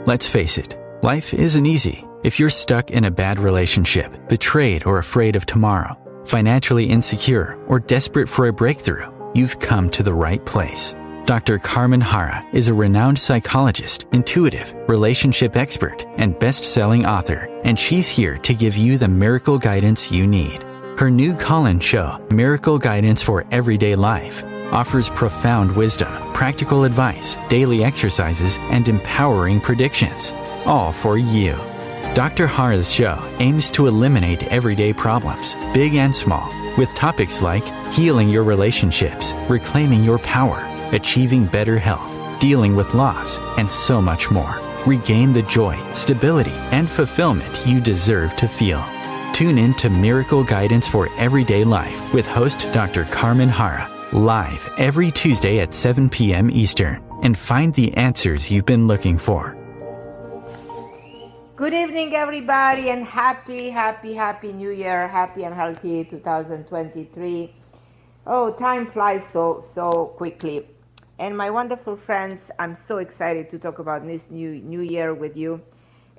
Let's face it, life isn't easy. If you're stuck in a bad relationship, betrayed or afraid of tomorrow, financially insecure, or desperate for a breakthrough, you've come to the right place. Dr. Carmen Harra is a renowned psychologist, intuitive, relationship expert, and best-selling author, and she's here to give you the miracle guidance you need. Her new call-in show, Miracle Guidance for Everyday Life, offers profound wisdom, practical advice, daily exercises, and empowering predictions, all for you. Dr. Harra's show aims to eliminate everyday problems, big and small, with topics like healing your relationships, reclaiming your power, achieving better health, dealing with loss, and so much more. Regain the joy, stability, and fulfillment you deserve to feel. Tune in to Miracle Guidance for Everyday Life with host Dr. Carmen Harra, live every Tuesday at 7 p.m. Eastern, and find the answers you've been looking for. Good evening, everybody, and happy New Year. Happy and healthy 2023. Oh, time flies so quickly. And my wonderful friends, I'm so excited to talk about this new year with you.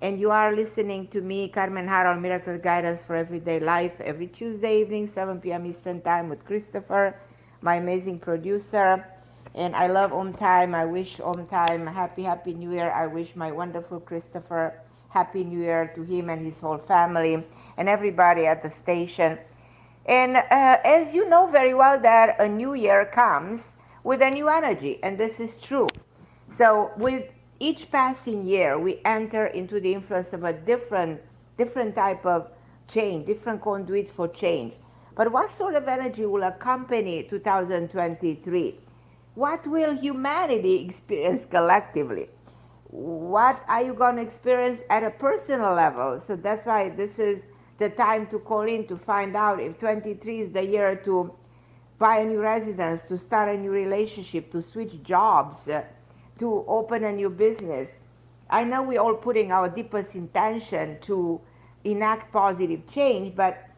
And you are listening to me, Carmen Harra, on Miracle Guidance for Everyday Life, every Tuesday evening, 7 p.m. Eastern Time with Christopher, my amazing producer. And I love OMTime. I wish OMTime happy New Year. I wish my wonderful Christopher Happy New Year to him and his whole family and everybody at the station. And as you know very well that a new year comes with a new energy, and this is true. So with each passing year, we enter into the influence of a different type of change, different conduit for change. But what sort of energy will accompany 2023? What will humanity experience collectively? What are you going to experience at a personal level? So that's why this is the time to call in to find out if 23 is the year to buy a new residence, to start a new relationship, to switch jobs, to open a new business. I know we're all putting our deepest intention to enact positive change, but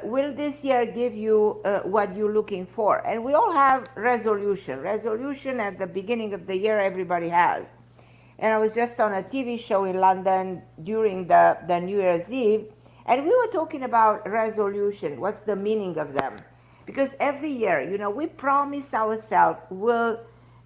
will this year give you what you're looking for? And we all have resolution. Resolution at the beginning of the year, everybody has. And I was just on a TV show in London during the New Year's Eve, and we were talking about resolution. What's the meaning of them? Because every year, we promise ourselves we'll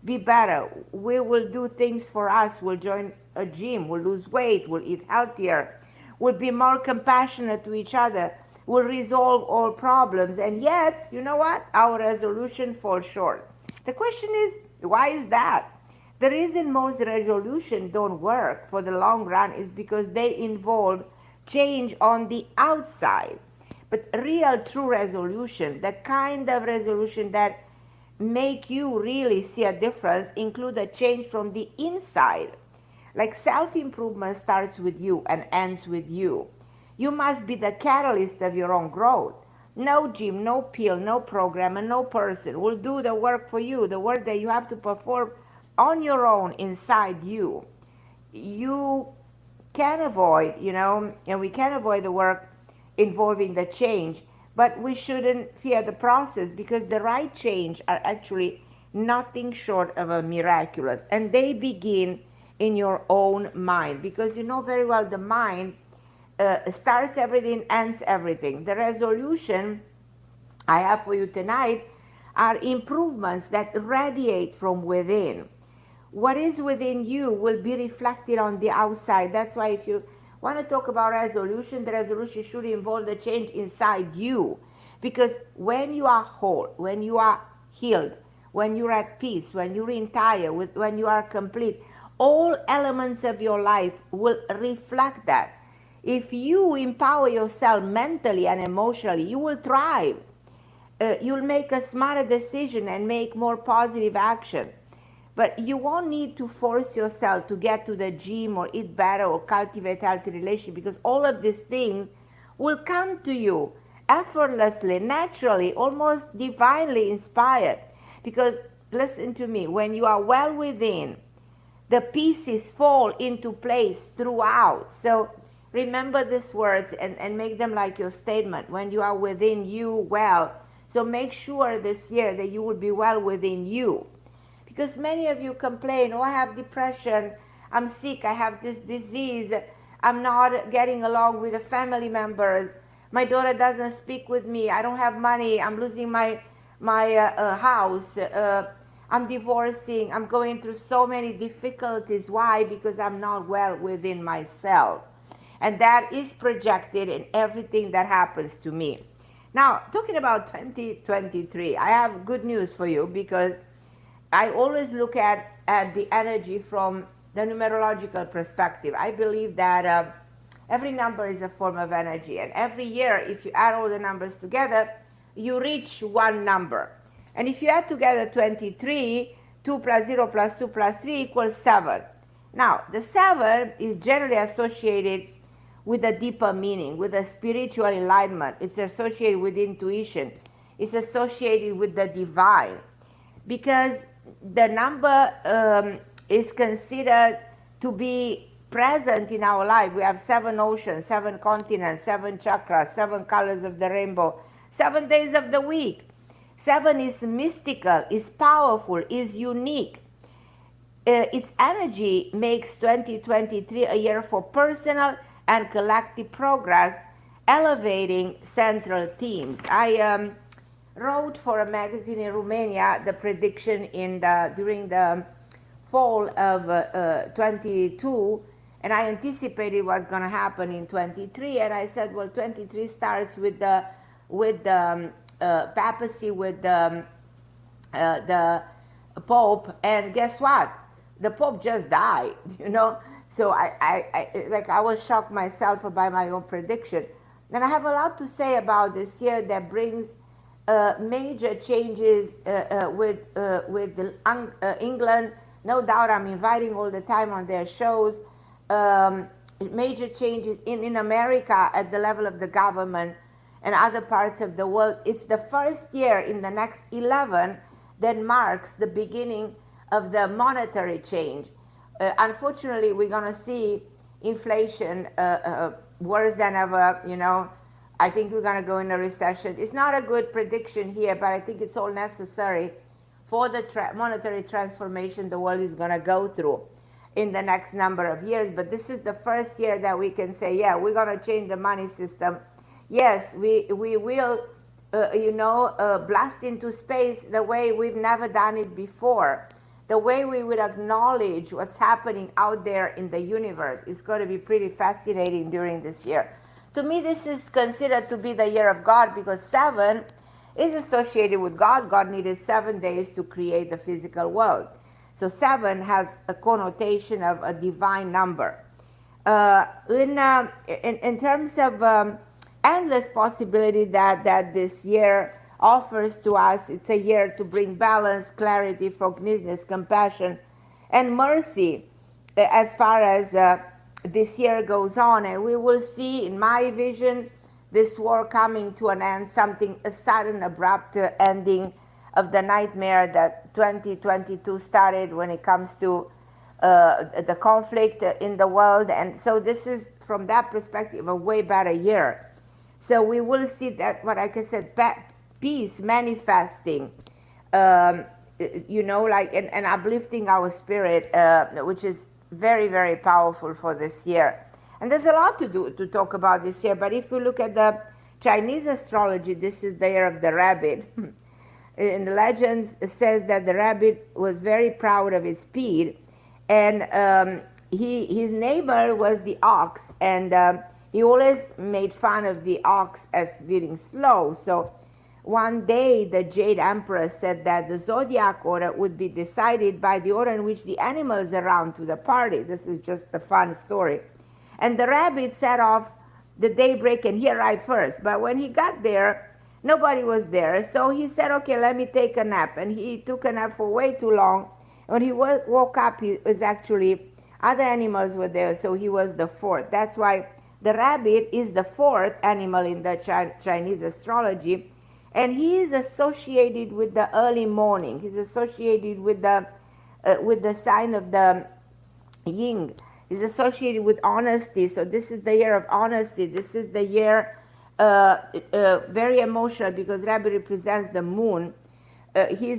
be better. We will do things for us. We'll join a gym. We'll lose weight. We'll eat healthier. We'll be more compassionate to each other. We'll resolve all problems. And yet, you know what? Our resolution falls short. The question is, why is that? The reason most resolutions don't work for the long run is because they involve change on the outside. But real, true resolution, the kind of resolution that make you really see a difference, include a change from the inside. Like self-improvement starts with you and ends with you. You must be the catalyst of your own growth. No gym, no pill, no program, and no person will do the work for you, the work that you have to perform on your own inside you. You can avoid, and we can avoid the work involving the change, but we shouldn't fear the process because the right change are actually nothing short of a miraculous, and they begin in your own mind, because you know very well the mind starts everything, ends everything. The resolution I have for you tonight are improvements that radiate from within. What is within you will be reflected on the outside. That's why if you want to talk about resolution, the resolution should involve the change inside you. Because when you are whole, when you are healed, when you're at peace, when you're entire, when you are complete, all elements of your life will reflect that. If you empower yourself mentally and emotionally, you will thrive. You'll make a smarter decision and make more positive action. But you won't need to force yourself to get to the gym or eat better or cultivate healthy relationship, because all of these things will come to you effortlessly, naturally, almost divinely inspired. Because listen to me, when you are well within, the pieces fall into place throughout. So remember these words and make them like your statement. When you are within you well. So make sure this year that you will be well within you. Because many of you complain, oh, I have depression, I'm sick, I have this disease, I'm not getting along with the family members, my daughter doesn't speak with me, I don't have money, I'm losing my house, I'm divorcing, I'm going through so many difficulties. Why? Because I'm not well within myself. And that is projected in everything that happens to me. Now, talking about 2023, I have good news for you, because I always look at the energy from the numerological perspective. I believe that every number is a form of energy. And every year, if you add all the numbers together, you reach one number. And if you add together 23, 2 plus 0 plus 2 plus 3 equals 7. Now, the 7 is generally associated with a deeper meaning, with a spiritual enlightenment. It's associated with intuition. It's associated with the divine. Because the number is considered to be present in our life. We have 7 oceans, 7 continents, 7 chakras, 7 colors of the rainbow, 7 days of the week. 7 is mystical, is powerful, is unique. Its energy makes 2023 a year for personal and collective progress, elevating central themes. I wrote for a magazine in Romania the prediction during the fall of 22, and I anticipated what's going to happen in 23, and I said, well, 23 starts with the papacy, with the Pope, and guess what? The Pope just died, you know. So I was shocked myself by my own prediction. And I have a lot to say about this year that brings major changes with England. No doubt I'm inviting all the time on their shows. Major changes in America at the level of the government and other parts of the world. It's the first year in the next 11 that marks the beginning of the monetary change. Unfortunately, we're going to see inflation worse than ever, you know. I think we're going to go in a recession. It's not a good prediction here, but I think it's all necessary for the monetary transformation the world is going to go through in the next number of years. But this is the first year that we can say, yeah, we're going to change the money system. Yes, we will, blast into space the way we've never done it before. The way we would acknowledge what's happening out there in the universe is going to be pretty fascinating during this year. To me, this is considered to be the year of God, because 7 is associated with God. God needed 7 days to create the physical world. So 7 has a connotation of a divine number. In terms of endless possibility that this year offers to us, it's a year to bring balance, clarity, forgiveness, compassion, and mercy as far as this year goes on. And we will see, in my vision, this war coming to an end, a sudden, abrupt ending of the nightmare that 2022 started when it comes to the conflict in the world. And so this is, from that perspective, a way better year. So we will see that, what like I said, peace manifesting, and uplifting our spirit, which is very, very powerful for this year. And there's a lot to talk about this year. But if you look at the Chinese astrology, this is the year of the rabbit. In the legends, it says that the rabbit was very proud of his speed, and his neighbor was the ox, and he always made fun of the ox as being slow. So one day, the Jade Emperor said that the zodiac order would be decided by the order in which the animals around to the party. This is just a fun story. And the rabbit set off the daybreak, and he arrived first. But when he got there, nobody was there. So he said, okay, let me take a nap. And he took a nap for way too long. When he woke up, he was actually, other animals were there, so he was the fourth. That's why the rabbit is the fourth animal in the Chinese astrology. And he is associated with the early morning. He's associated with the sign of the yin. He's associated with honesty. So this is the year of honesty. This is the year very emotional, because rabbit represents the moon. He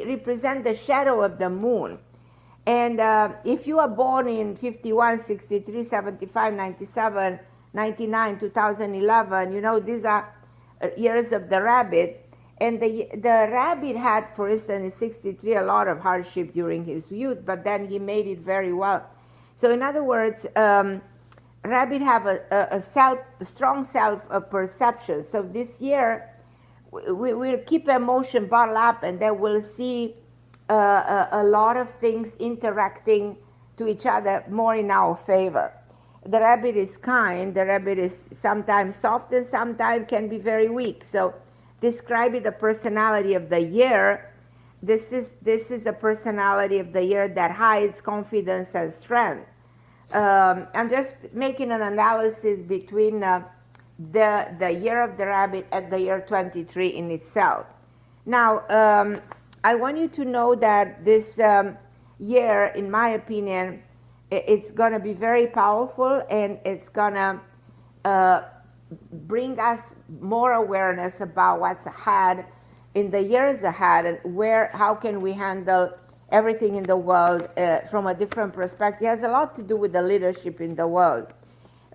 represents the shadow of the moon. And if you are born in 51, 63, 75, 97, 99, 2011, you know, these are years of the rabbit. And the rabbit had, for instance, in 63, a lot of hardship during his youth, but then he made it very well. So in other words, rabbit have a strong self-perception. So this year, we will keep emotion bottled up, and then we'll see a lot of things interacting to each other more in our favor. The rabbit is kind. The rabbit is sometimes soft and sometimes can be very weak. So describing the personality of the year, this is a personality of the year that hides confidence and strength. I'm just making an analysis between the year of the rabbit and the year 23 in itself. Now, I want you to know that this year, in my opinion, it's going to be very powerful, and it's going to bring us more awareness about what's ahead in the years ahead, and how can we handle everything in the world from a different perspective. It has a lot to do with the leadership in the world.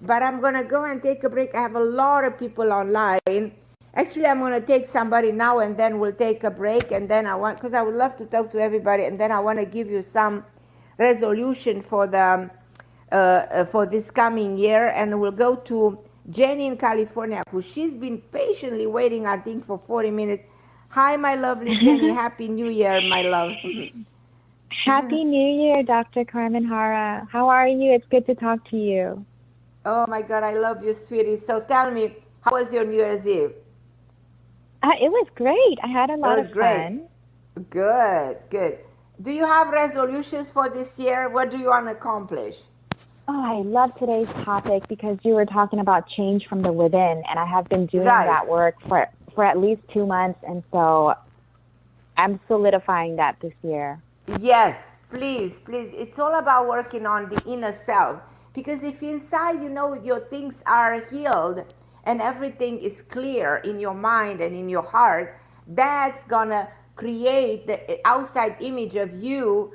But I'm going to go and take a break. I have a lot of people online. Actually, I'm going to take somebody now, and then we'll take a break. And then because I would love to talk to everybody, and then I want to give you some resolution for for this coming year. And we'll go to Jenny in California, who she's been patiently waiting, I think, for 40 minutes. Hi, my lovely Jenny. Happy New Year, my love. Happy New Year, Dr. Carmen Harra. How are you? It's good to talk to you. Oh, my God, I love you, sweetie. So tell me, how was your New Year's Eve? It was great. I had a lot of fun. Good, good. Do you have resolutions for this year? What do you want to accomplish? Oh, I love today's topic because you were talking about change from the within, and I have been doing that work for at least 2 months, and so I'm solidifying that this year. Yes, please, please. It's all about working on the inner self, because if inside, you know, your things are healed and everything is clear in your mind and in your heart, that's gonna create the outside image of you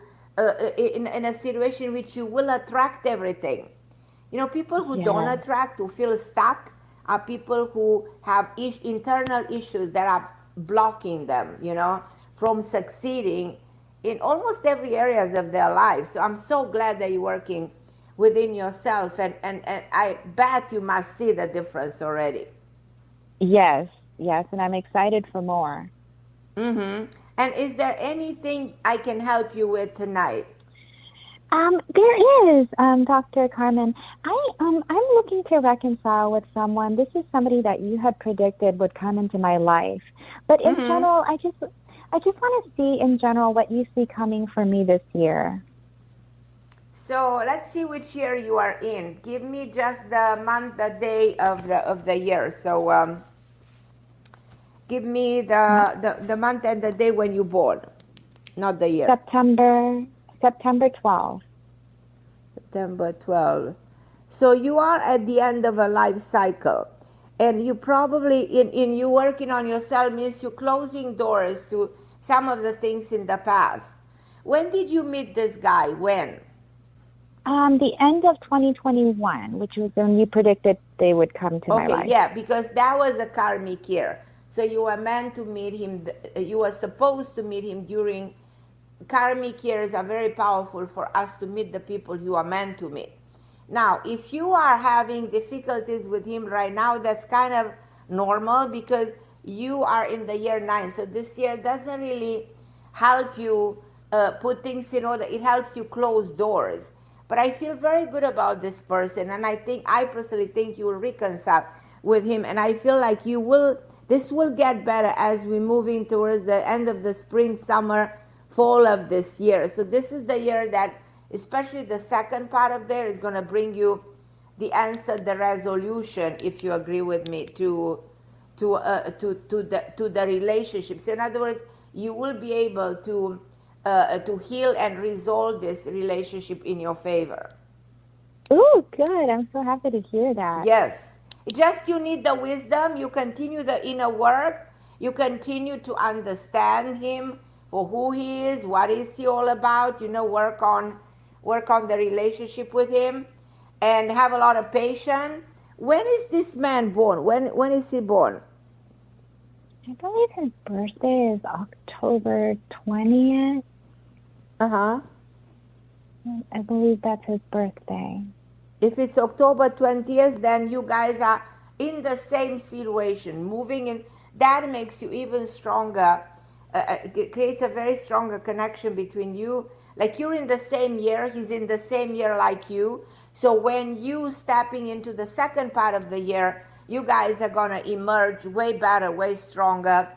in a situation in which you will attract everything. You know, people who don't attract, who feel stuck, are people who have internal issues that are blocking them, you know, from succeeding in almost every areas of their lives. So I'm so glad that you're working within yourself, and I bet you must see the difference already. Yes, and I'm excited for more. Mm-hmm. And is there anything I can help you with tonight? There is, Dr. Carmen. I'm looking to reconcile with someone. This is somebody that you had predicted would come into my life. But in general, I just want to see in general what you see coming for me this year. So let's see which year you are in. Give me just the month, the day of the year. So give me the month and the day when you born, not the year. September 12th. September 12th. So you are at the end of a life cycle, and you probably in you working on yourself means you closing doors to some of the things in the past. When did you meet this guy? When? The end of 2021, which was when you predicted they would come to my life. Okay, yeah, because that was a karmic year. So you were meant to meet him, you were supposed to meet him during, karmic years are very powerful for us to meet the people you are meant to meet. Now, if you are having difficulties with him right now, that's kind of normal because you are in the year 9. So this year doesn't really help you put things in order. It helps you close doors. But I feel very good about this person, and I personally think you will reconcile with him, and I feel like this will get better as we move in towards the end of the spring, summer, fall of this year. So this is the year that, especially the second part of there, is going to bring you the answer, the resolution, if you agree with me, to the relationships. In other words, you will be able to heal and resolve this relationship in your favor. Oh, good. I'm so happy to hear that. Yes. Just you need the wisdom. You continue the inner work. You continue to understand him for who he is, what is he all about, work on the relationship with him, and have a lot of patience. When is this man born? When is he born? I believe his birthday is October 20th. Uh-huh. I believe that's his birthday. If it's October 20th, then you guys are in the same situation, moving in. That makes you even stronger. It creates a very stronger connection between you. Like you're in the same year, he's in the same year like you. So when you stepping into the second part of the year, you guys are gonna emerge way better, way stronger.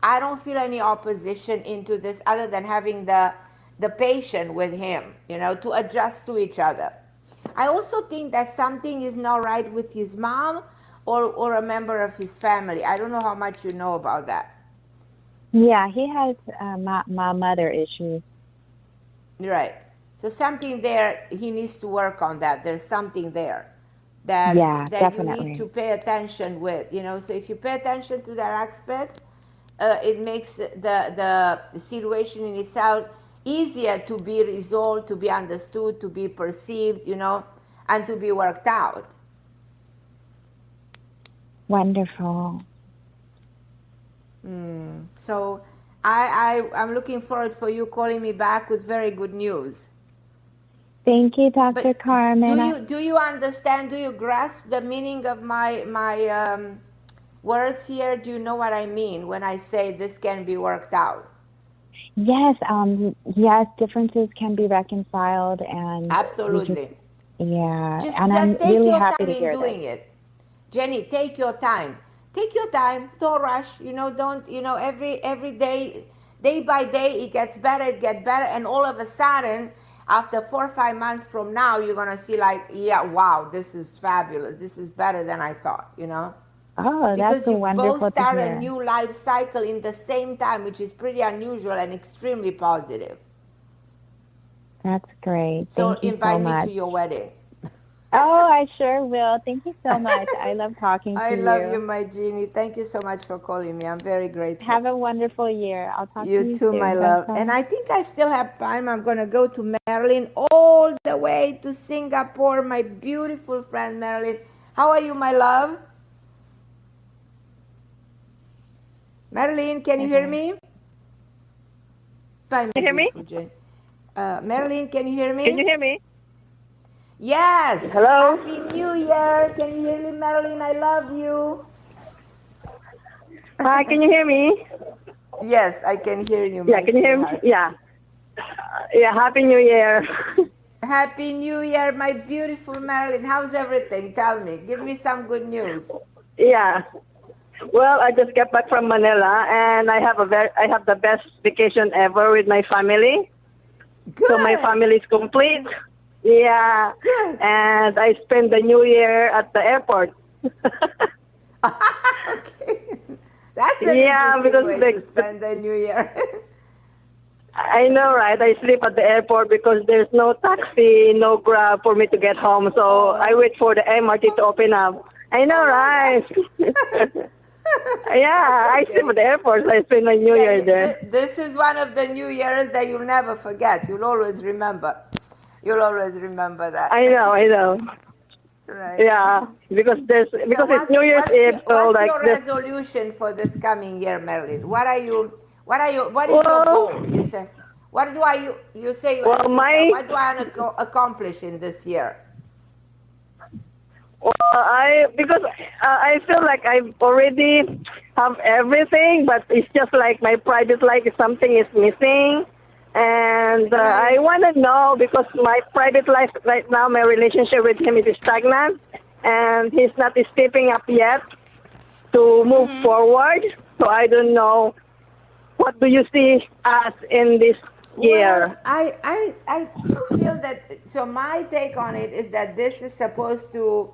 I don't feel any opposition into this other than having the patience with him, to adjust to each other. I also think that something is not right with his mom or a member of his family. I don't know how much you know about that. Yeah, he has my mother issues. Right. So something there, he needs to work on that. There's something there that definitely. You need to pay attention with. So if you pay attention to that aspect, it makes the situation in itself easier to be resolved, to be understood, to be perceived, and to be worked out. Wonderful. So I'm looking forward for you calling me back with very good news. Thank you, Dr. Carmen. Do you understand? Do you grasp the meaning of my words here? Do you know what I mean when I say this can be worked out? Yes, yes, differences can be reconciled, and absolutely. Just I'm take really your happy time in doing it. Jenny, take your time. Take your time. Don't rush. Don't. Every day, day by day, it gets better. And all of a sudden, after 4 or 5 months from now, you're gonna see like, yeah, wow, this is fabulous. This is better than I thought. Oh, because that's you wonderful both start to hear. a new life cycle in the same time, which is pretty unusual and extremely positive. That's great. So Thank you invite so much. me to your wedding. Oh, I sure will. Thank you so much. I love talking to you. I love you, my Jeannie. Thank you so much for calling me. I'm very grateful. Have a wonderful year. I'll talk to you too, soon. my love. Bye-bye. And I think I still have time. I'm going to go to Marilyn all the way to Singapore. My beautiful friend, Marilyn. How are you, my love? Marilyn, can you hear me? Bye, Can you hear me? Jane. Marilyn, can you hear me? Can you hear me? Yes. Hello? Happy New Year. Can you hear me, Marilyn? I love you. Hi, can you hear me? Yes, I can hear you. Yeah, can you hear me? Yeah. Yeah, Happy New Year. Happy New Year, my beautiful Marilyn. How's everything? Tell me. Give me some good news. Yeah. Well, I just got back from Manila, and I have the best vacation ever with my family. Good. So my family is complete. Yeah. Good. And I spent the New Year at the airport. Okay. That's an interesting way to spend the New Year. I know, right? I sleep at the airport because there's no taxi, no Grab for me to get home. So I wait for the MRT to open up. I know, right? Yeah, I sleep at the airport. So I spend my New Year there. This is one of the New Years that you'll never forget. You'll always remember. You'll always remember that. I know. Right. Yeah, because it's New Year's Eve. What's your resolution for this coming year, Marilyn? What is your goal? You say, what do I want to accomplish in this year? Well, I feel like I already have everything, but it's just like my private life is something is missing. And I want to know, because my private life right now, my relationship with him is stagnant, and he's not stepping up yet to move forward. So I don't know. What do you see us in this year? Well, I do feel that. So my take on it is that this is supposed to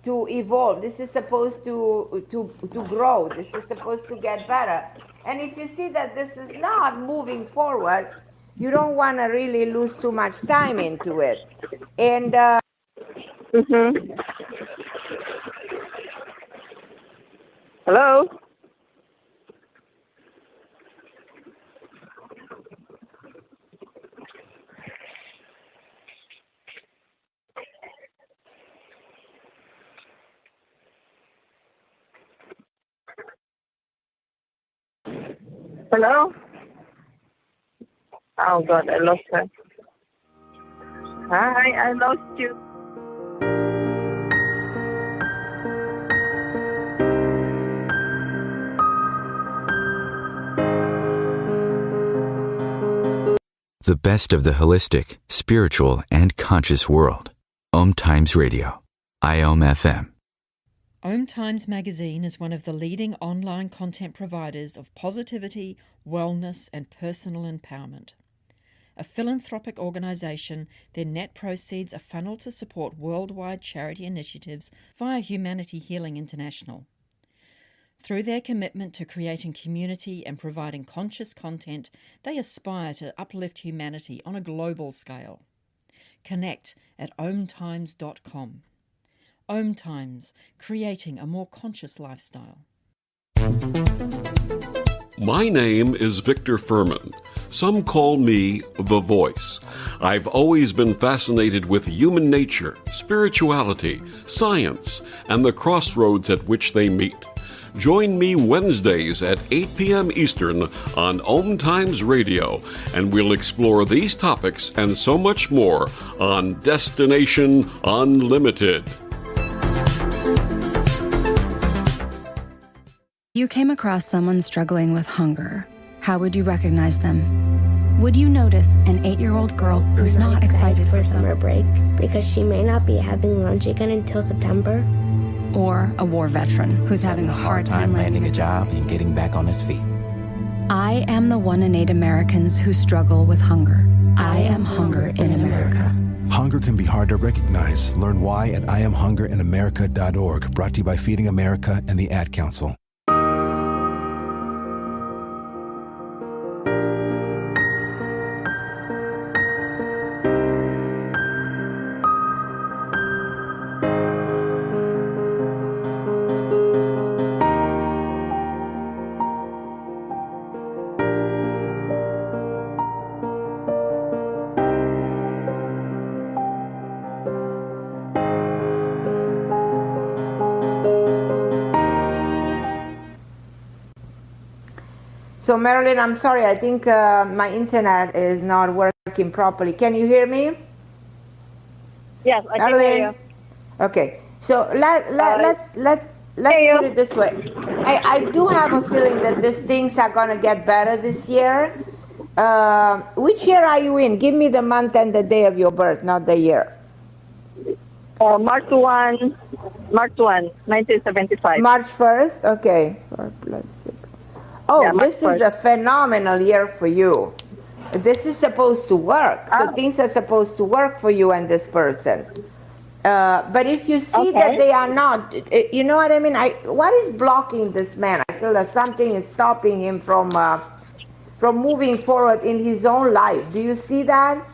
evolve. This is supposed to grow. This is supposed to get better. And if you see that this is not moving forward, you don't want to really lose too much time into it. And Hello? Hello? Oh, God, I lost her. Hi, I lost you. The best of the holistic, spiritual, and conscious world. OMTimes Radio. IOM FM. OMTimes magazine is one of the leading online content providers of positivity, wellness, and personal empowerment. A philanthropic organisation, their net proceeds are funneled to support worldwide charity initiatives via Humanity Healing International. Through their commitment to creating community and providing conscious content, they aspire to uplift humanity on a global scale. Connect at omtimes.com. OMTimes, creating a more conscious lifestyle. My name is Victor Furman. Some call me The Voice. I've always been fascinated with human nature, spirituality, science, and the crossroads at which they meet. Join me Wednesdays at 8 p.m. Eastern on OMTimes Radio, and we'll explore these topics and so much more on Destination Unlimited. You came across someone struggling with hunger. How would you recognize them? Would you notice an 8-year-old girl who's not excited for summer break because she may not be having lunch again until September? Or a war veteran who's having a hard time landing a job and getting back on his feet? I am the 1 in 8 Americans who struggle with hunger. I am hunger in America. Hunger can be hard to recognize. Learn why at IamHungerInAmerica.org. Brought to you by Feeding America and the Ad Council. So Marilyn, I'm sorry, I think my internet is not working properly. Can you hear me? Yes, I can hear you. Okay, so let's put it this way. I do have a feeling that these things are going to get better this year. Which year are you in? Give me the month and the day of your birth, not the year. March 1, 1975. March 1st? Okay. 4 plus 6. Oh, yeah, this is a phenomenal year for you. This is supposed to work. So things are supposed to work for you and this person. But if you see that they are not, you know what I mean? What is blocking this man? I feel that something is stopping him from moving forward in his own life. Do you see that?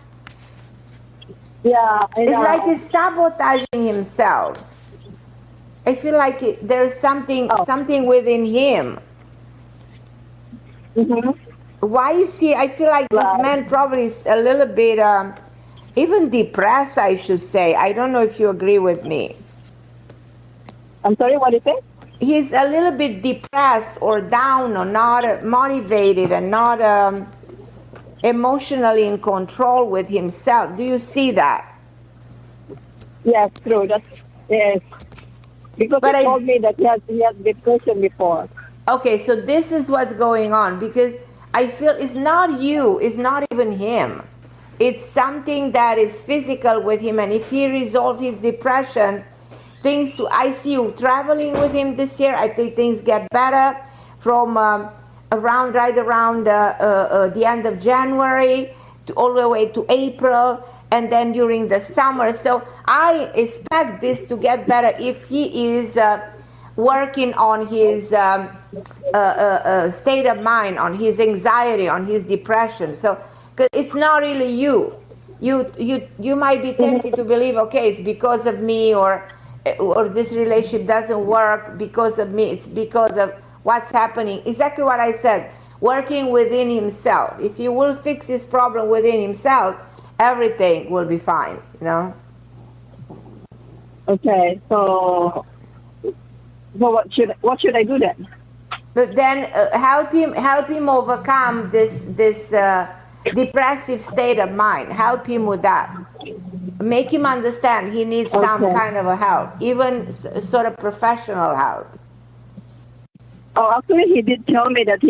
Yeah, I know. It's like he's sabotaging himself. I feel like there's something within him. Mm-hmm. Why is he? I feel like this man probably is a little bit even depressed, I should say. I don't know if you agree with me. I'm sorry, what did you say? He's a little bit depressed or down or not motivated and not emotionally in control with himself. Do you see that? Yes, true. Yes. Because he told me that he has depression before. Okay, so this is what's going on, because I feel it's not you, it's not even him. It's something that is physical with him, and if he resolves his depression, I see you traveling with him this year. I think things get better from right around the end of January all the way to April, and then during the summer. So I expect this to get better if he is working on his state of mind, on his anxiety, on his depression. So, cause it's not really you. You might be tempted to believe, okay, it's because of me, or this relationship doesn't work because of me. It's because of what's happening. Exactly what I said. Working within himself. If he will fix his problem within himself, everything will be fine. You know. Okay, so what should I do then? But then help him overcome this depressive state of mind. Help him with that. Make him understand he needs some kind of a help, even sort of professional help. Oh, actually, he did tell me that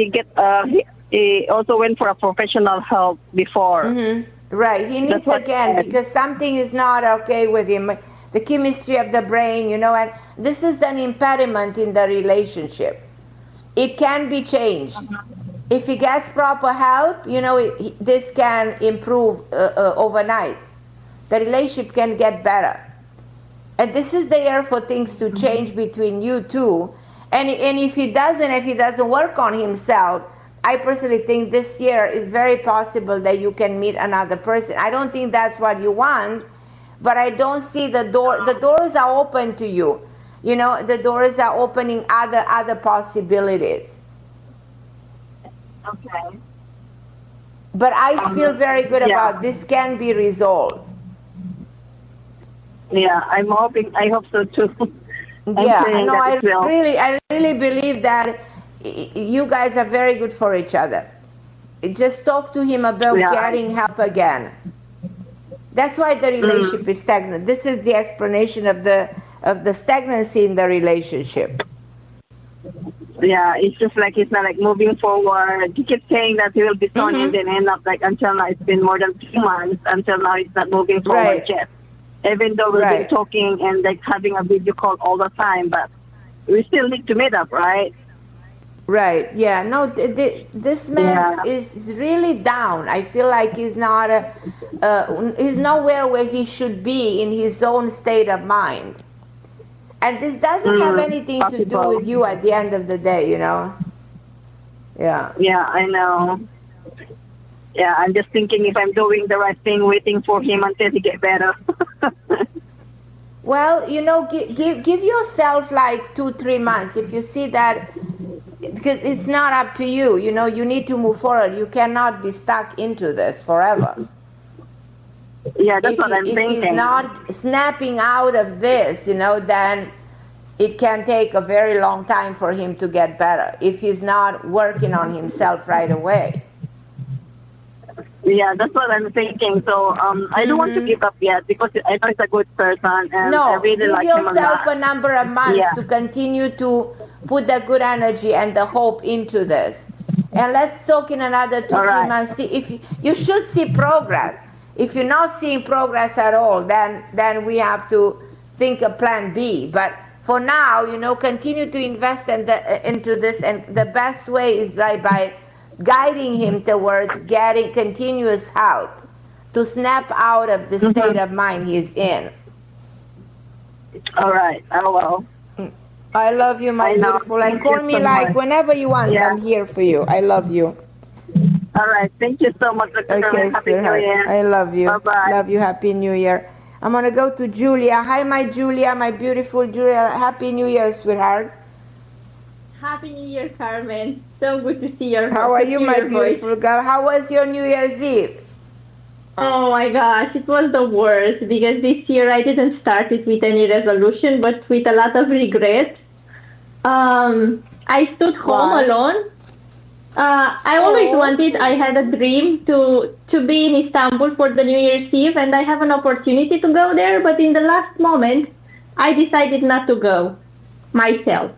he also went for a professional help before. Mm-hmm. Right. He needs again because something is not okay with him. The chemistry of the brain, and this is an impediment in the relationship. It can be changed. If he gets proper help, this can improve overnight. The relationship can get better. And this is the year for things to change between you two. And if he doesn't work on himself, I personally think this year is very possible that you can meet another person. I don't think that's what you want, but I don't see the doors are open to you. The doors are opening other possibilities. Okay. But I feel very good about this can be resolved. Yeah, I hope so too. I really believe that you guys are very good for each other. Just talk to him about getting help again. That's why the relationship is stagnant. This is the explanation of the stagnancy in the relationship. Yeah, it's just like he's not like moving forward. He keeps saying that he will be soon, and then end up like until now it's been more than 2 months. Until now he's not moving forward yet. Even though we've been talking and like having a video call all the time, but we still need to meet up, right? Right. Yeah. No. This man is really down. I feel like he's not. He's nowhere where he should be in his own state of mind. And this doesn't have anything to do with you at the end of the day, Yeah. Yeah, I know. Yeah, I'm just thinking if I'm doing the right thing, waiting for him until he get better. Well, give yourself like 2-3 months. If you see that, because it's not up to you. You need to move forward. You cannot be stuck into this forever. Yeah, that's what I'm thinking. If he's not snapping out of this, then it can take a very long time for him to get better. If he's not working on himself right away. Yeah, that's what I'm thinking. So I don't want to give up yet because I know he's a good person and I really like him a lot. Give yourself a number of months to continue to put the good energy and the hope into this. And let's talk in another 2-3 months. See if you should see progress. If you're not seeing progress at all, then we have to think of plan B. But for now, continue to invest into this, and the best way is by guiding him towards getting continuous help to snap out of the state of mind he's in. All right, I will. I love you, my beautiful, and call me like whenever you want. I'm here for you. I love you. All right, thank you so much. Okay, sweetheart. I love you. Bye-bye. Love you. Happy New Year. I'm going to go to Julia. Hi, my Julia, my beautiful Julia. Happy New Year, sweetheart. Happy New Year, Carmen. So good to see your voice. How are you, my beautiful girl? How was your New Year's Eve? Oh my gosh, it was the worst because this year I didn't start it with any resolution, but with a lot of regret. I stood home alone. I always wanted, I had a dream to be in Istanbul for the New Year's Eve, and I have an opportunity to go there, but in the last moment, I decided not to go myself.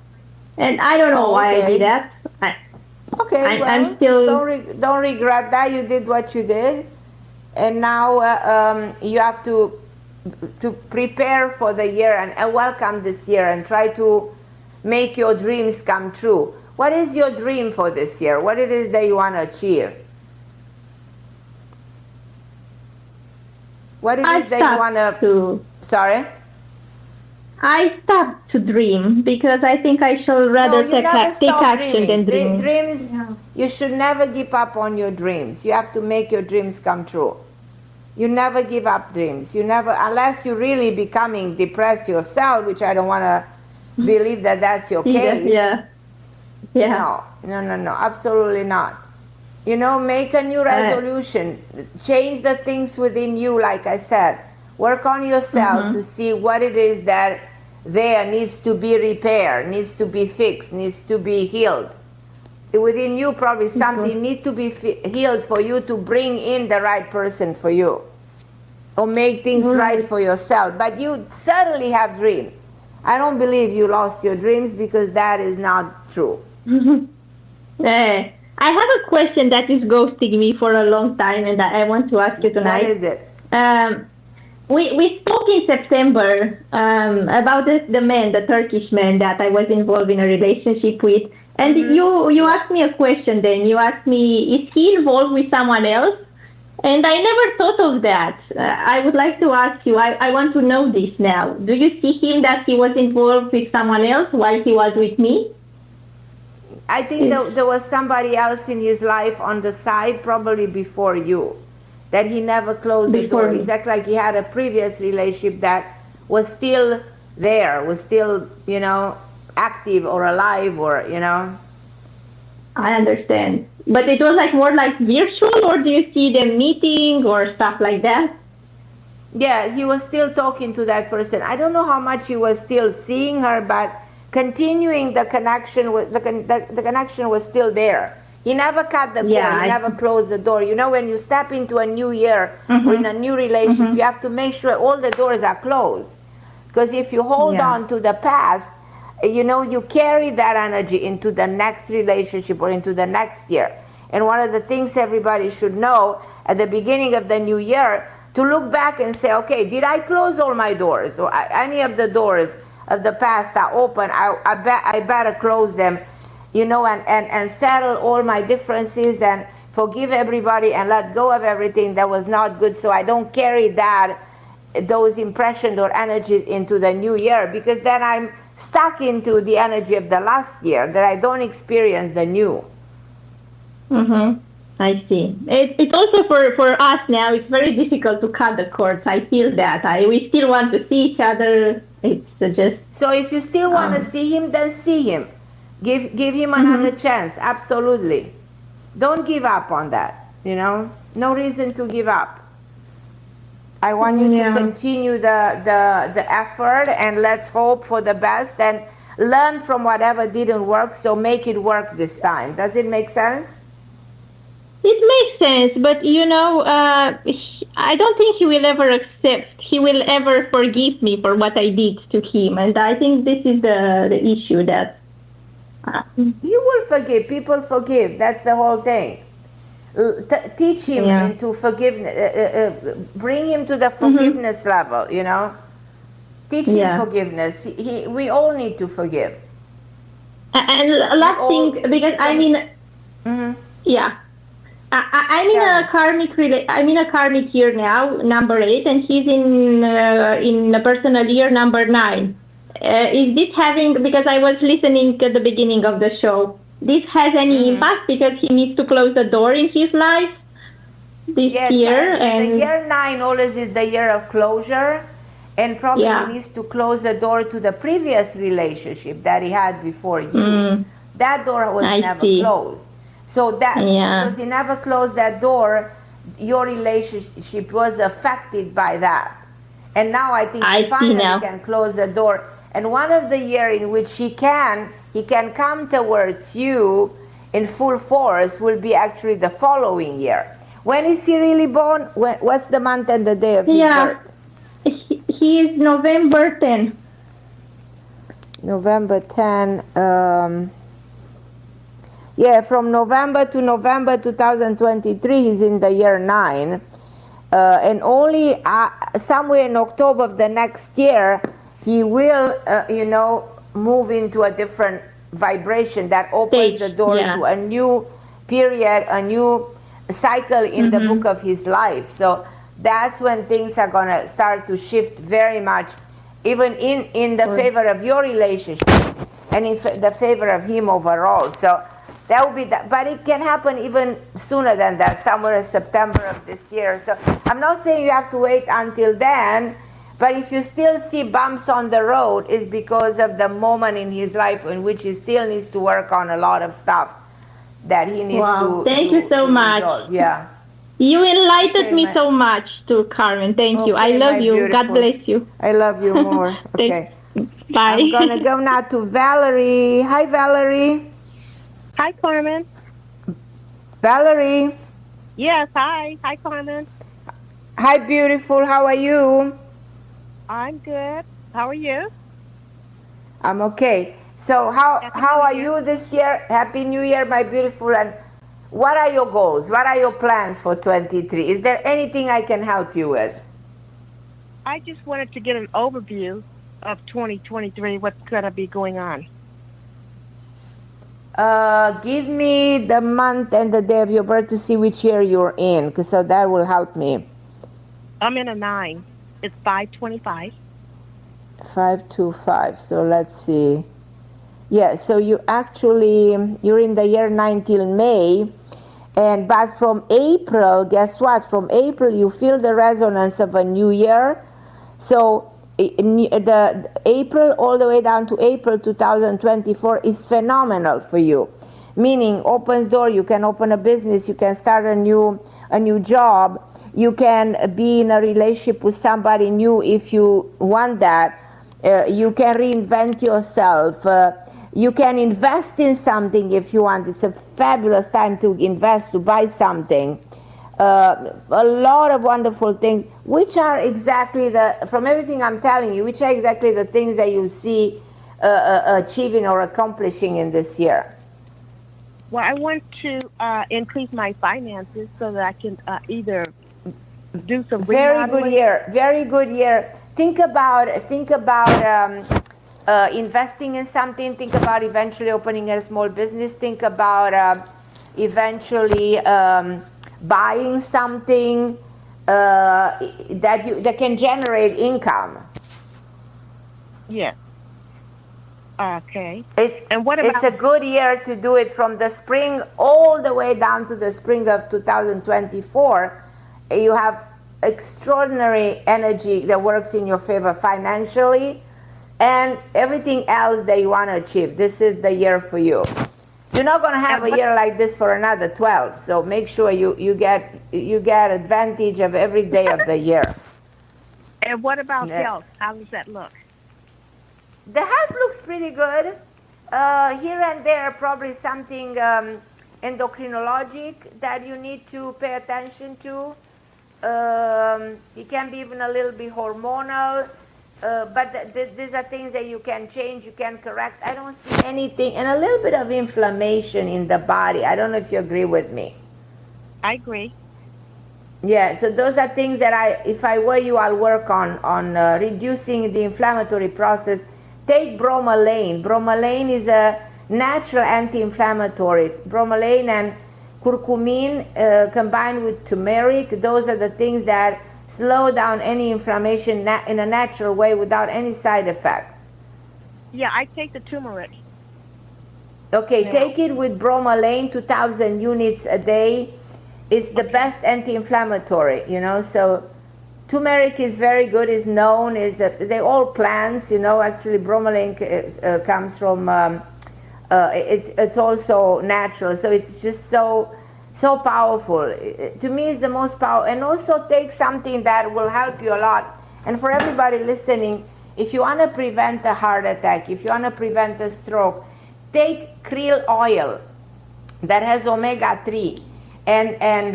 And I don't know why I did that. I'm still... Don't regret that. You did what you did. And now you have to prepare for the year and welcome this year and try to make your dreams come true. What is your dream for this year? What it is that you want to achieve? What it is that you want to... Sorry? I stopped to dream because I think I shall rather take action than dream. Dreams, you should never give up on your dreams. You have to make your dreams come true. You never give up dreams. You never, unless you're really becoming depressed yourself, which I don't want to believe that that's your case. Yeah. No, absolutely not. Make a new resolution. Change the things within you, like I said. Work on yourself to see what it is that there needs to be repaired, needs to be fixed, needs to be healed. within you, probably something needs to be healed for you to bring in the right person for you, or make things right for yourself. But you certainly have dreams. I don't believe you lost your dreams, because that is not true. I have a question that is ghosting me for a long time, and I want to ask you tonight. What is it? We spoke in September about the man, the Turkish man that I was involved in a relationship with. And you asked me a question then. You asked me, is he involved with someone else? And I never thought of that. I would like to ask you, I want to know this now. Do you see him that he was involved with someone else while he was with me? I think there was somebody else in his life on the side, probably before you, that he never closed the door. It's like he had a previous relationship that was still there, was still, active or alive, or, I understand. But it was more like virtual, or do you see them meeting or stuff like that? Yeah, he was still talking to that person. I don't know how much he was still seeing her, but continuing the connection, the connection was still there. He never cut the cord. He never closed the door. When you step into a new year or in a new relationship, you have to make sure all the doors are closed. Because if you hold on to the past, you carry that energy into the next relationship or into the next year. And one of the things everybody should know at the beginning of the new year, to look back and say, okay, did I close all my doors? Or any of the doors of the past are open? I better close them, and settle all my differences and forgive everybody and let go of everything that was not good, so I don't carry those impressions or energies into the new year, because then I'm stuck into the energy of the last year, that I don't experience the new. I see. It's also for us now, it's very difficult to cut the cords. I feel that. We still want to see each other. It's just... So if you still want to see him, then see him. Give him another chance, absolutely. Don't give up on that, No reason to give up. I want you to continue the effort, and let's hope for the best and learn from whatever didn't work, so make it work this time. Does it make sense? It makes sense, but I don't think he will ever forgive me for what I did to him, and I think this is the issue that... You will forgive. People forgive. That's the whole thing. Teach him into forgiveness. Bring him to the forgiveness level. Teach him forgiveness. We all need to forgive. And last thing, because I'm in a karmic year now, number 8, and he's in a personal year, number 9. Is this having, because I was listening at the beginning of the show, this has any impact because he needs to close the door in his life this year? And the year 9 always is the year of closure, and probably he needs to close the door to the previous relationship that he had before you. That door was never closed. So that, because he never closed that door, your relationship was affected by that. And now I think he finally can close the door. And one of the years in which he can come towards you in full force will be actually the following year. When is he really born? What's the month and the day of his birth? He is November 10. November 10. From November to November 2023, he's in the year 9. And only somewhere in October of the next year, he will, move into a different vibration that opens the door to a new period, a new cycle in the book of his life. So that's when things are going to start to shift very much, even in the favor of your relationship and in the favor of him overall. So that would be that. But it can happen even sooner than that, somewhere in September of this year. So I'm not saying you have to wait until then, but if you still see bumps on the road, it's because of the moment in his life in which he still needs to work on a lot of stuff that he needs to. Thank you so much. Resolve. Yeah. You enlightened me so much, too, Carmen. Thank you. I love you. Beautiful. God bless you. I love you more. Okay. Bye. I'm going to go now to Valerie. Hi, Valerie. Hi, Carmen. Valerie. Yes, hi. Hi, Carmen. Hi, beautiful. How are you? I'm good. How are you? I'm okay. So how are you this year? Happy New Year, my beautiful. And what are your goals? What are your plans for 23? Is there anything I can help you with? I just wanted to get an overview of 2023, what's going to be going on. Give me the month and the day of your birth to see which year you're in, because so that will help me. I'm in a 9. It's 525. 525. So let's see. Yeah, so you're in the year 9 till May. But from April, guess what? From April, you feel the resonance of a new year. So the April all the way down to April 2024 is phenomenal for you. Meaning opens door, you can open a business, you can start a new job, you can be in a relationship with somebody new if you want that. You can reinvent yourself. You can invest in something if you want. It's a fabulous time to invest, to buy something. A lot of wonderful things, which are exactly from everything I'm telling you, which are exactly the things that you see achieving or accomplishing in this year. Well, I want to increase my finances so that I can either do some remodeling. Very good year. Think about investing in something. Think about eventually opening a small business. Think about eventually buying something that can generate income. Yes. Okay. It's a good year to do it from the spring all the way down to the spring of 2024. You have extraordinary energy that works in your favor financially and everything else that you want to achieve. This is the year for you. You're not going to have a year like this for another 12, so make sure you get advantage of every day of the year. And what about health? How does that look? The health looks pretty good. Here and there, probably something endocrinologic that you need to pay attention to. It can be even a little bit hormonal, but these are things that you can change, you can correct. I don't see anything, and a little bit of inflammation in the body. I don't know if you agree with me. I agree. Yeah, so those are things that if I were you, I'll work on reducing the inflammatory process. Take bromelain. Bromelain is a natural anti-inflammatory. Bromelain and curcumin combined with turmeric, those are the things that slow down any inflammation in a natural way without any side effects. Yeah, I take the turmeric. Okay, take it with bromelain, 2,000 units a day. It's the best anti-inflammatory, so turmeric is very good, is known, they're all plants, actually bromelain comes from, it's also natural, so it's just so powerful. To me, it's the most powerful. And also take something that will help you a lot. And for everybody listening, if you want to prevent a heart attack, if you want to prevent a stroke, take krill oil that has omega-3 and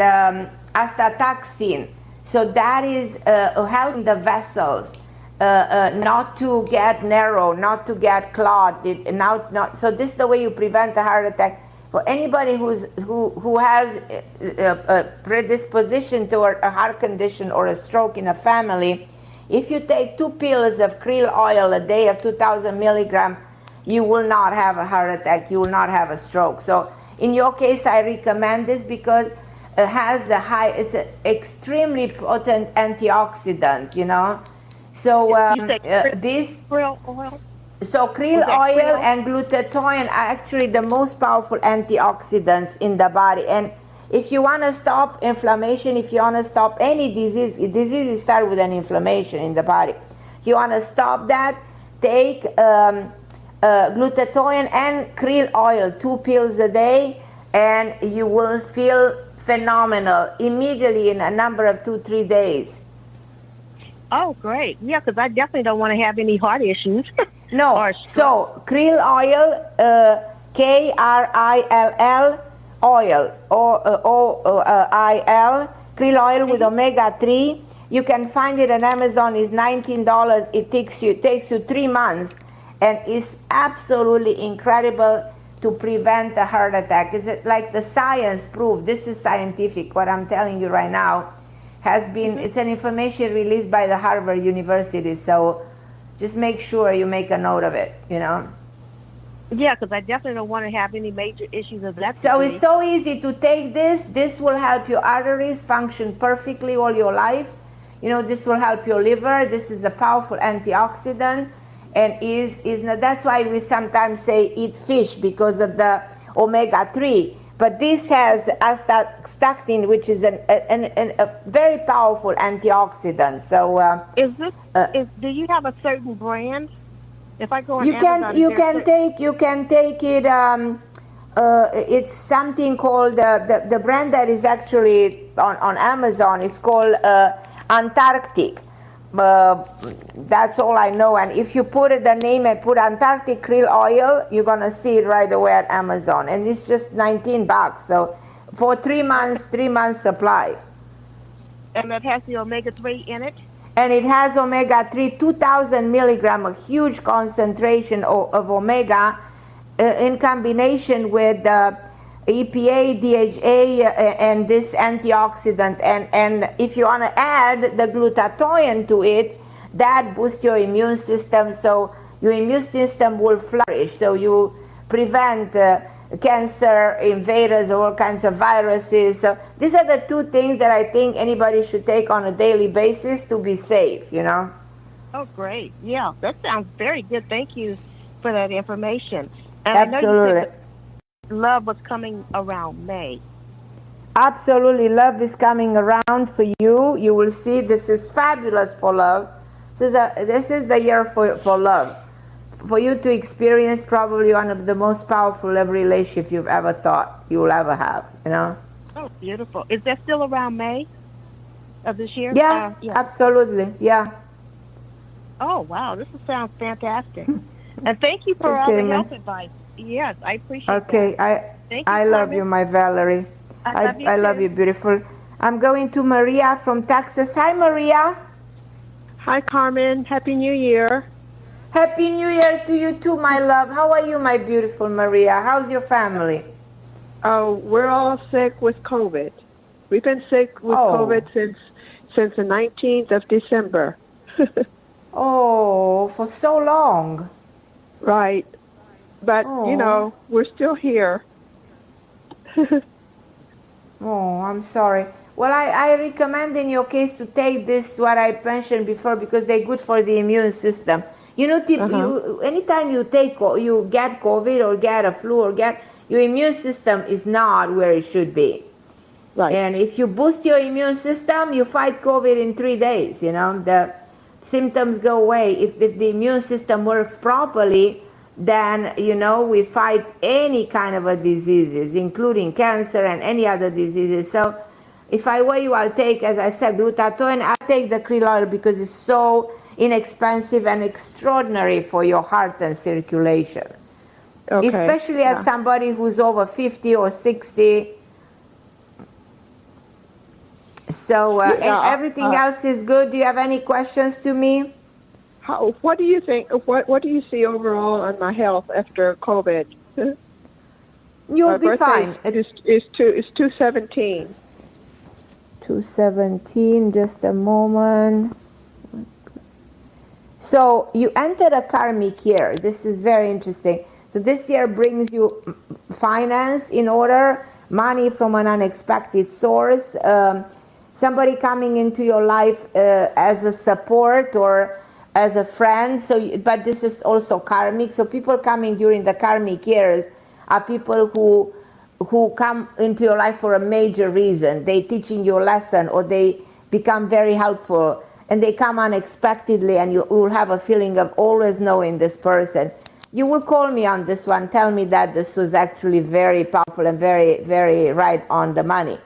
astaxanthin. So that is helping the vessels not to get narrow, not to get clogged. So this is the way you prevent a heart attack. For anybody who has a predisposition toward a heart condition or a stroke in a family, if you take 2 pills of krill oil a day of 2,000 milligrams, you will not have a heart attack. You will not have a stroke. So in your case, I recommend this because it has it's an extremely potent antioxidant. So this. Krill oil. So krill oil and glutathione are actually the most powerful antioxidants in the body. And if you want to stop inflammation, if you want to stop any diseases start with an inflammation in the body. If you want to stop that, take glutathione and krill oil, 2 pills a day, and you will feel phenomenal immediately in a number of 2-3 days. Oh, great. Yeah, because I definitely don't want to have any heart issues. No, so krill oil Krill oil, O-I-L, krill oil with omega-3. You can find it on Amazon. It's $19. It takes you 3 months, and it's absolutely incredible to prevent a heart attack. Is it like the science proved? This is scientific. What I'm telling you right now has been, it's an information released by the Harvard University. So just make sure you make a note of it, you know. Yeah, because I definitely don't want to have any major issues of that. So it's so easy to take this. This will help your arteries function perfectly all your life. You know, this will help your liver. This is a powerful antioxidant, and that's why we sometimes say eat fish because of the omega-3. But this has astaxanthin, which is a very powerful antioxidant. So do you have a certain brand? If I go on you Amazon, you can take it. It's something called the brand that is actually on Amazon is called Antarctic. That's all I know. And if you put the name and put Antarctic krill oil, you're gonna see it right away at Amazon, and it's just $19. So for 3 months supply. And it has the omega-3 in it. And it has omega-3, 2,000 milligram, a huge concentration of omega, in combination with EPA, DHA, and this antioxidant. And if you want to add the glutathione to it, that boosts your immune system, so your immune system will flourish. So you prevent cancer, invaders, all kinds of viruses. So these are the 2 things that I think anybody should take on a daily basis to be safe, you know. Oh, great. Yeah, that sounds very good. Thank you for that information. And absolutely. I know you said love was coming around May. Absolutely. Love is coming around for you. You will see this is fabulous for love. This is the year for love. For you to experience probably one of the most powerful love relationships you've ever thought you will ever have, you know? Oh, beautiful. Is that still around May of this year? Yeah, absolutely. Yeah. Oh, wow. This sounds fantastic. And thank you for all the health advice. Yes, I appreciate that. I love you, my Valerie. I love you, beautiful. I'm going to Maria from Texas. Hi, Maria. Hi, Carmen. Happy New Year. Happy New Year to you too, my love. How are you, my beautiful Maria? How's your family? Oh, we're all sick with COVID. We've been sick with COVID since the 19th of December. Oh, for so long. Right. But, you know, we're still here. Oh, I'm sorry. Well, I recommend in your case to take this, what I mentioned before, because they're good for the immune system. You know, anytime you get COVID or get a flu or your immune system is not where it should be. Right. And if you boost your immune system, you fight COVID in 3 days, you know. The symptoms go away. If the immune system works properly, then, you know, we fight any kind of a diseases, including cancer and any other diseases. So if I were you, I'll take, as I said, glutathione. I'll take the krill oil because it's so inexpensive and extraordinary for your heart and circulation. Okay. Especially as somebody who's over 50 or 60. So and everything else is good. Do you have any questions to me? What do you think? What do you see overall on my health after COVID? You'll be fine. It's 217. 217. Just a moment. So you entered a karmic year. This is very interesting. So this year brings you finance in order, money from an unexpected source, somebody coming into your life as a support or as a friend. So, but this is also karmic. So people coming during the karmic years are people who come into your life for a major reason. They teaching you a lesson, or they become very helpful, and they come unexpectedly, and you will have a feeling of always knowing this person. You will call me on this one, tell me that this was actually very powerful and very, very right on the money.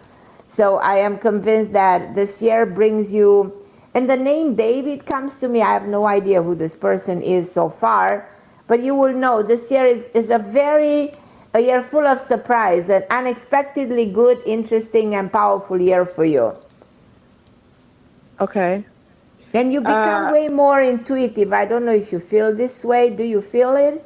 So I am convinced that this year brings you, and the name David comes to me. I have no idea who this person is so far, but you will know this year is a very a year full of surprise, an unexpectedly good, interesting, and powerful year for you. Okay. Then you become way more intuitive. I don't know if you feel this way. Do you feel it?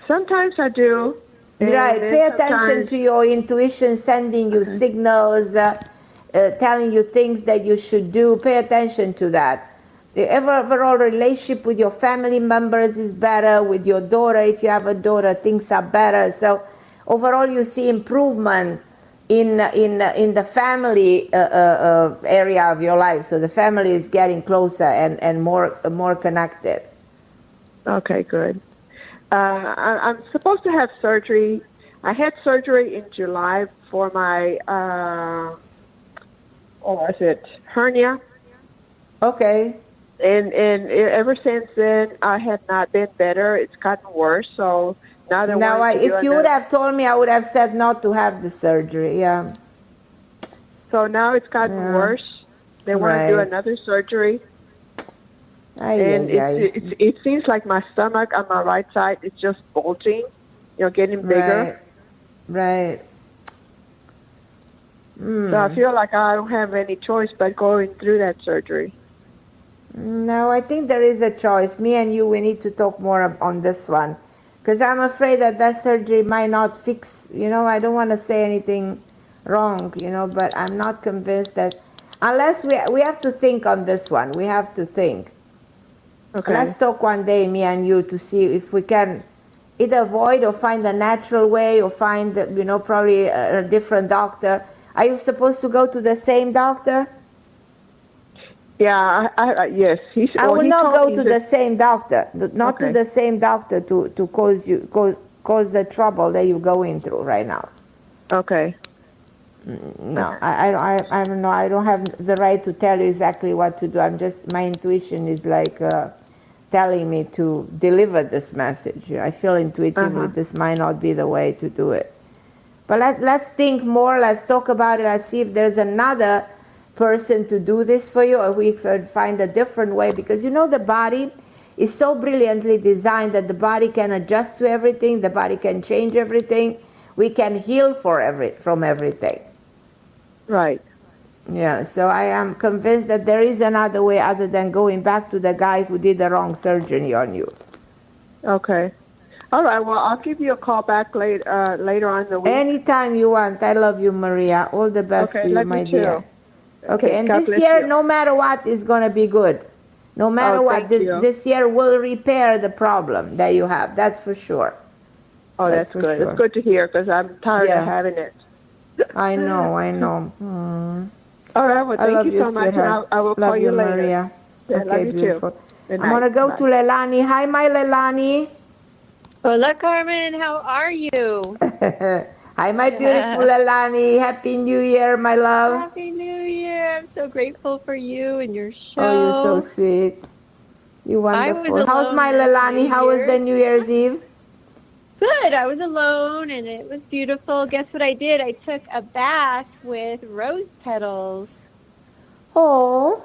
Sometimes I do. Right. Pay attention to your intuition sending you signals, telling you things that you should do. Pay attention to that. The overall relationship with your family members is better. With your daughter, if you have a daughter, things are better. So overall, you see improvement in the family area of your life. So the family is getting closer and more connected. Okay, good. I'm supposed to have surgery. I had surgery in July for my hernia. Okay. And ever since then, I have not been better. It's gotten worse. So now they want to do if you would have told me, I would have said not to have the surgery. Yeah. So now it's gotten worse. They want to do another surgery. It seems like my stomach on my right side is just bulging, getting bigger. Right. So I feel like I don't have any choice but going through that surgery. No, I think there is a choice. Me and you, we need to talk more on this one. Because I'm afraid that surgery might not fix, I don't want to say anything wrong, but I'm not convinced that, unless we have to think on this one. We have to think. Okay. Let's talk one day, me and you, to see if we can either avoid or find a natural way or find, probably a different doctor. Are you supposed to go to the same doctor? Yeah, yes. I will not go to the same doctor, not to the same doctor to cause the trouble that you're going through right now. Okay. No, I don't know. I don't have the right to tell you exactly what to do. My intuition is like telling me to deliver this message. I feel intuitively this might not be the way to do it. But let's think more. Let's talk about it. Let's see if there's another person to do this for you, or we could find a different way, because the body is so brilliantly designed that the body can adjust to everything, the body can change everything, we can heal from everything. Right. Yeah, so I am convinced that there is another way other than going back to the guy who did the wrong surgery on you. Okay. All right, well, I'll give you a call back later on in the week. Anytime you want. I love you, Maria. All the best to you, my dear. Okay, and this year, no matter what, is going to be good. No matter what, this year will repair the problem that you have. That's for sure. Oh, that's good. Sure. It's good to hear, because I'm tired of having it. I know. All right, well, thank you so much. And I will call you later. Maria. Yeah, okay, love you beautiful. Too. I'm going to go to Leilani. Hi, my Leilani. Hola, Carmen. How are you? Hi, my beautiful Leilani. Happy New Year, my love. Happy New Year. I'm so grateful for you and your show. Oh, you're so sweet. You're wonderful. How's my Leilani? How was the New Year's Eve? Good. I was alone, and it was beautiful. Guess what I did? I took a bath with rose petals. Oh.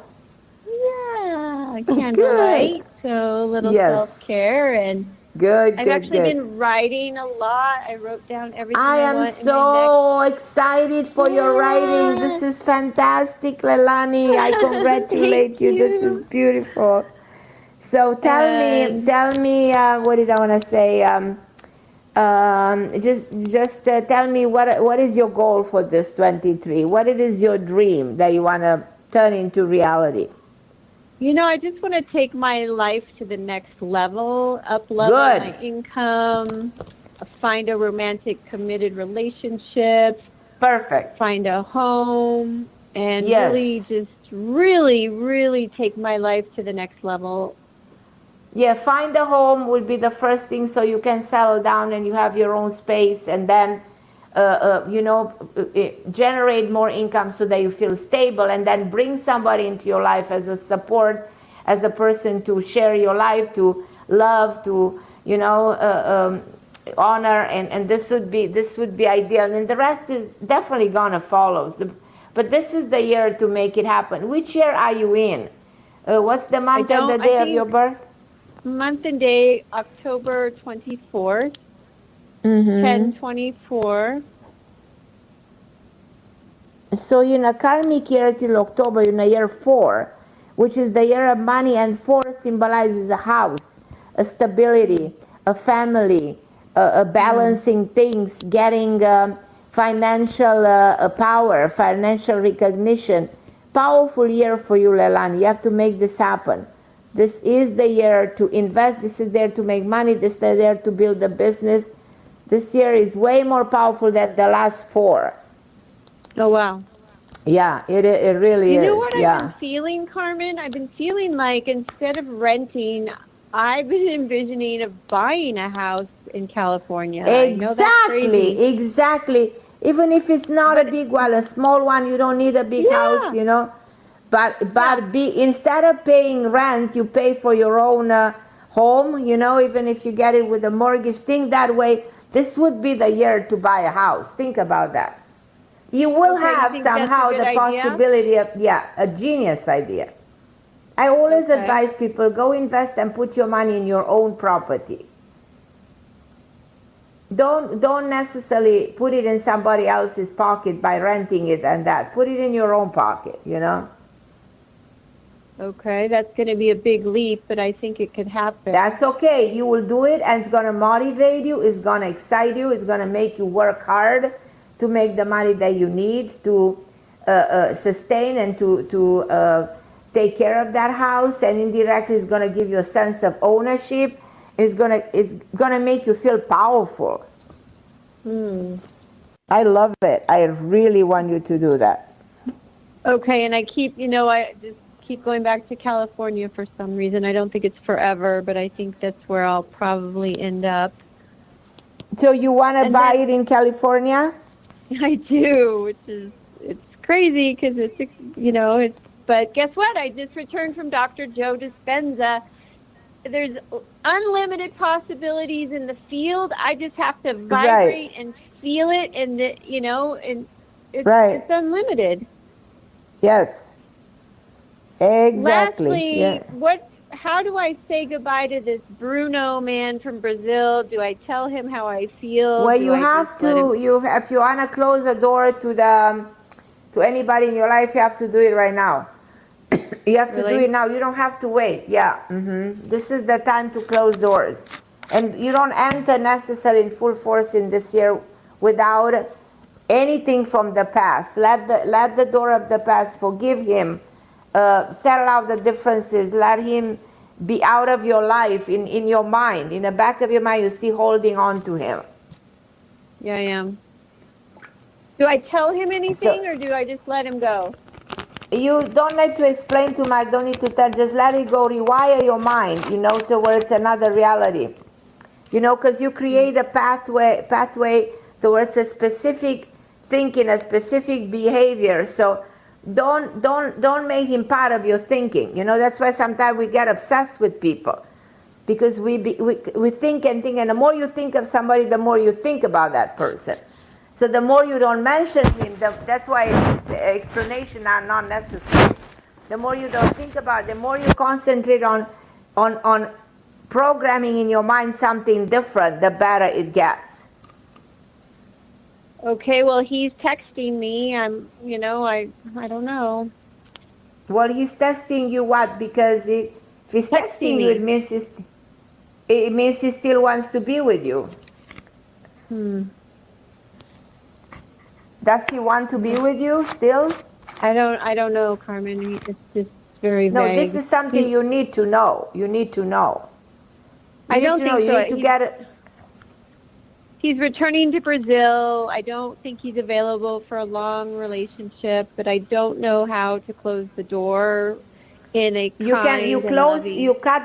Yeah. Candlelight. So a little self-care. And I've actually been writing a lot. I wrote down everything I am so excited for your writing. This is fantastic, Leilani. I congratulate you. This is beautiful. So tell me, what did I want to say? Just tell me what is your goal for this 23? What is your dream that you want to turn into reality? I just want to take my life to the next level, up-level my income, find a romantic, committed relationship. Perfect. Find a home, and really take my life to the next level. Yeah, find a home would be the first thing, so you can settle down and you have your own space, and then generate more income so that you feel stable, and then bring somebody into your life as a support, as a person to share your life, to love, to honor, and this would be ideal, and the rest is definitely gonna follow. But this is the year to make it happen. Which year are you in? What's the month and the day of your birth? Month and day, October 24th. 1024. So you're in a karmic year till October, you're in a year 4, which is the year of money, and 4 symbolizes a house, a stability, a family, a balancing things, getting financial power, financial recognition. Powerful year for you, Leilani. You have to make this happen. This is the year to invest. This is there to make money. This is there to build a business. This year is way more powerful than the last 4. Oh, wow. Yeah, it really is. You know what yeah. I've been feeling, Carmen? I've been feeling like instead of renting, I've been envisioning of buying a house in California. Exactly. Even if it's not a big one, a small one, you don't need a big house, you know. But instead of paying rent, you pay for your own home, you know, even if you get it with a mortgage. Think that way. This would be the year to buy a house. Think about that. You will have somehow the possibility of, a genius idea. I always advise people, go invest and put your money in your own property. Don't necessarily put it in somebody else's pocket by renting it and that. Put it in your own pocket, you know. Okay, that's going to be a big leap, but I think it could happen. That's okay. You will do it, and it's going to motivate you. It's going to excite you. It's going to make you work hard to make the money that you need to sustain and to take care of that house. And indirectly, it's going to give you a sense of ownership. It's going to make you feel powerful. I love it. I really want you to do that. Okay, and I keep going back to California for some reason. I don't think it's forever, but I think that's where I'll probably end up. So you want to buy it in California? I do, it's crazy because but guess what? I just returned from Dr. Joe Dispenza. There's unlimited possibilities in the field. I just have to vibrate and feel it, and it's unlimited. Yes. Exactly. Lastly, how do I say goodbye to this Bruno man from Brazil? Do I tell him how I feel? Well, you have to. If you want to close the door to anybody in your life, you have to do it right now. You have to do it now. You don't have to wait. Yeah. This is the time to close doors, and you don't enter necessarily in full force in this year without anything from the past. Let the door of the past. Forgive him. Settle out the differences. Let him be out of your life, in your mind. In the back of your mind, you're still holding on to him. Yeah, I am. Do I tell him anything, or do I just let him go? You don't need to explain too much. Don't need to tell. Just let it go. Rewire your mind, towards another reality. Because you create a pathway towards a specific thinking, a specific behavior. So don't make him part of your thinking. That's why sometimes we get obsessed with people, because we think and think, and the more you think of somebody, the more you think about that person. So the more you don't mention him, that's why the explanations are not necessary. The more you don't think about it, the more you concentrate on programming in your mind something different, the better it gets. Okay, well, he's texting me. I don't know. Well, he's texting you what? Because if he's texting you, it means he still wants to be with you. Does he want to be with you still? I don't know, Carmen. It's just very vague. No, this is something you need to know. You need to know. I don't think so. You need to get it. He's returning to Brazil. I don't think he's available for a long relationship, but I don't know how to close the door in a you cut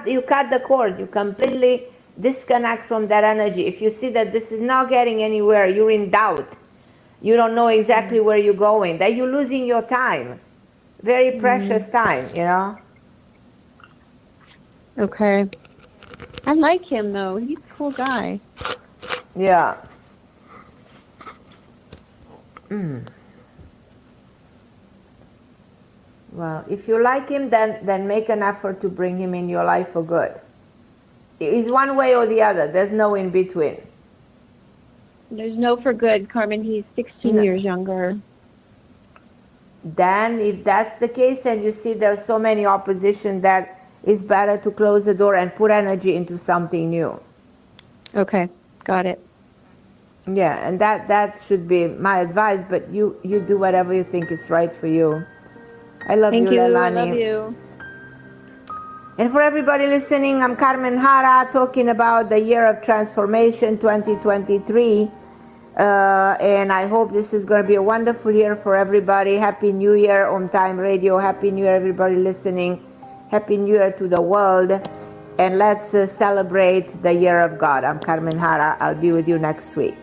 the cord. You completely disconnect from that energy. If you see that this is not getting anywhere, you're in doubt. You don't know exactly where you're going. That you're losing your time, very precious time. Okay. I like him though. He's a cool guy. Yeah. Well, if you like him, then make an effort to bring him in your life for good. It's one way or the other. There's no in between. There's no for good, Carmen. He's 16 years younger. Then if that's the case, and you see there's so many opposition, that it's better to close the door and put energy into something new. Okay, got it. Yeah, and that should be my advice, but you do whatever you think is right for you. I love you, Leilani. I love you. And for everybody listening, I'm Carmen Harra, talking about the year of transformation 2023. And I hope this is going to be a wonderful year for everybody. Happy New Year, OMTime Radio. Happy New Year, everybody listening. Happy New Year to the world. And let's celebrate the year of God. I'm Carmen Harra. I'll be with you next week.